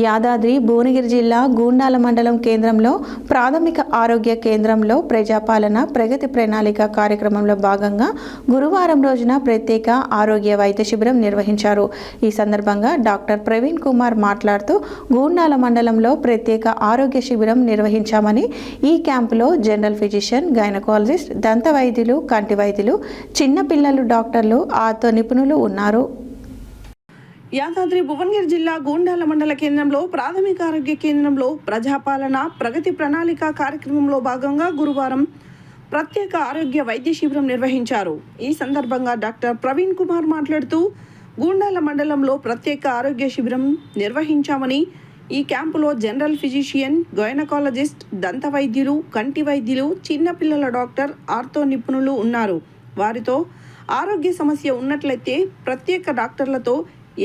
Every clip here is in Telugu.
యాదాద్రి భువనగిరి జిల్లా గూండాల మండలం కేంద్రంలో ప్రాథమిక ఆరోగ్య కేంద్రంలో ప్రజాపాలన ప్రగతి ప్రణాళిక కార్యక్రమంలో భాగంగా గురువారం రోజున ప్రత్యేక ఆరోగ్య వైద్య శిబిరం నిర్వహించారు. ఈ సందర్భంగా డాక్టర్ ప్రవీణ్ కుమార్ మాట్లాడుతూ గూండాల మండలంలో ప్రత్యేక ఆరోగ్య శిబిరం నిర్వహించామని, ఈ క్యాంపులో జనరల్ ఫిజిషియన్, గైనకాలజిస్ట్, దంత వైద్యులు, కంటి వైద్యులు, చిన్నపిల్లలు డాక్టర్లు, ఆర్థో నిపుణులు ఉన్నారు. యాదాద్రి భువనగిరి జిల్లా గూండాల మండల కేంద్రంలో ప్రాథమిక ఆరోగ్య కేంద్రంలో ప్రజాపాలన ప్రగతి ప్రణాళిక కార్యక్రమంలో భాగంగా గురువారం ప్రత్యేక ఆరోగ్య వైద్య శిబిరం నిర్వహించారు. ఈ సందర్భంగా డాక్టర్ ప్రవీణ్ కుమార్ మాట్లాడుతూ గూండాల మండలంలో ప్రత్యేక ఆరోగ్య శిబిరం నిర్వహించామని, ఈ క్యాంపులో జనరల్ ఫిజిషియన్, గైనకాలజిస్ట్, దంత వైద్యులు, కంటి వైద్యులు, చిన్నపిల్లల డాక్టర్, ఆర్థో నిపుణులు ఉన్నారు. వారితో ఆరోగ్య సమస్య ఉన్నట్లయితే ప్రత్యేక డాక్టర్లతో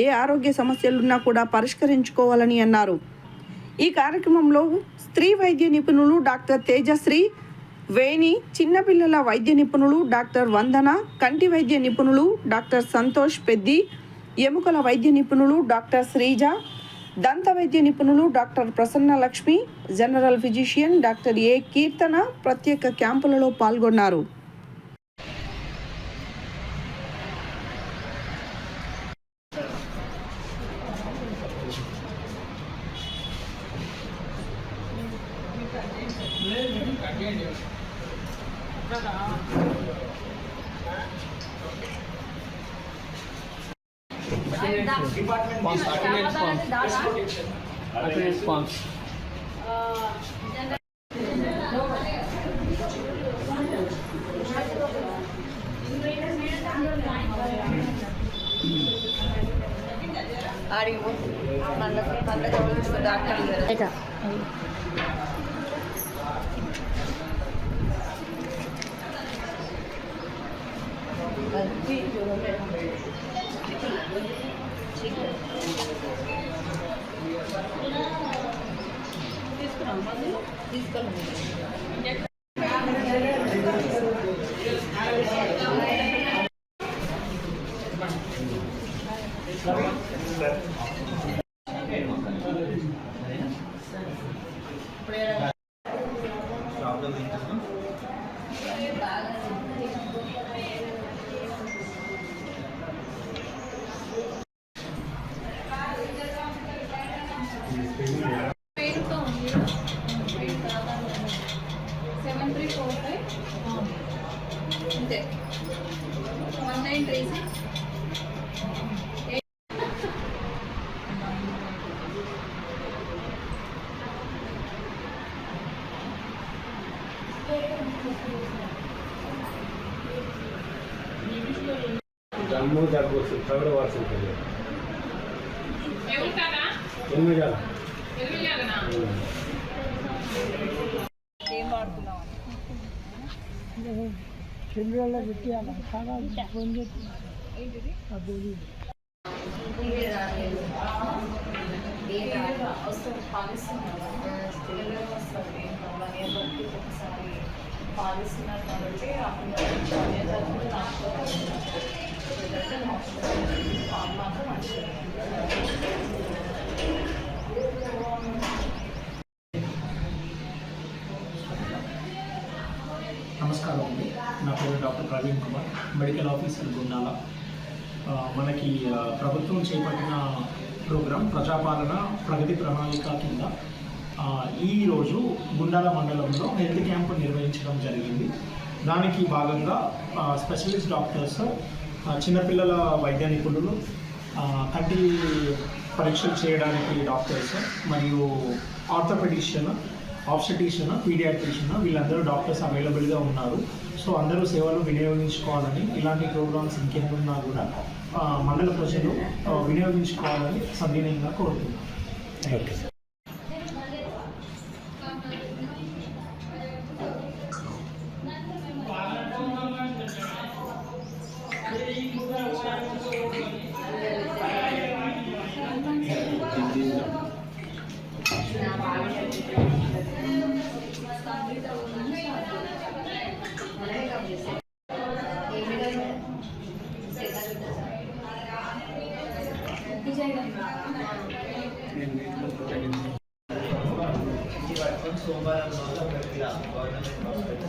ఏ ఆరోగ్య సమస్యలున్నా కూడా పరిష్కరించుకోవాలని అన్నారు. ఈ కార్యక్రమంలో స్త్రీ వైద్య నిపుణులు డాక్టర్ తేజశ్రీ, వేణి, చిన్నపిల్లల వైద్య నిపుణులు డాక్టర్ వందన, కంటి వైద్య నిపుణులు డాక్టర్ సంతోష్ పెద్ది, ఎముకల వైద్య నిపుణులు డాక్టర్ శ్రీజ, దంత వైద్య నిపుణులు doctor Prasanna Lakshmi, general physician doctor A Keerthana ప్రత్యేక క్యాంపులలో పాల్గొన్నారు. जम्मू जागो थर्ड वर्षन के लिए एनिमिदी जाला ఏం వాడుతున్నావు చెల్లుల పెట్టాలా చాలా ఫోన్ చేసి ఏంటిది ఆ బోడి పాలిస్తున్నారు కాబట్టి మాత్రం మంచిది. నమస్కారం అండి, నా పేరు doctor Praveen Kumar, medical officer Gundala. మనకి ప్రభుత్వం చేపట్టిన ప్రోగ్రాం ప్రజాపాలన ప్రగతి ప్రణాళిక కింద ఈరోజు గుండాల మండలంలో హెల్త్ క్యాంప్ నిర్వహించడం జరిగింది. దానికి భాగంగా స్పెషలిస్ట్ డాక్టర్స్, చిన్నపిల్లల వైద్య నిపుణులు, కంటి పరీక్షలు చేయడానికి డాక్టర్స్, మరియు ఆర్థోపెడిషియన్, ఆబ్స్టెటిషియన్, పీడియాట్రిషియన్ వీళ్ళందరూ డాక్టర్స్ అవైలబుల్గా ఉన్నారు. సో అందరూ సేవలు వినియోగించుకోవాలని, ఇలాంటి ప్రోగ్రామ్స్ ఇంకేమున్నా కూడా మండల ప్రజలు వినియోగించుకోవాలని సవినయంగా కోరుతున్నాను. ఓకే. Design సోమవారం రోజు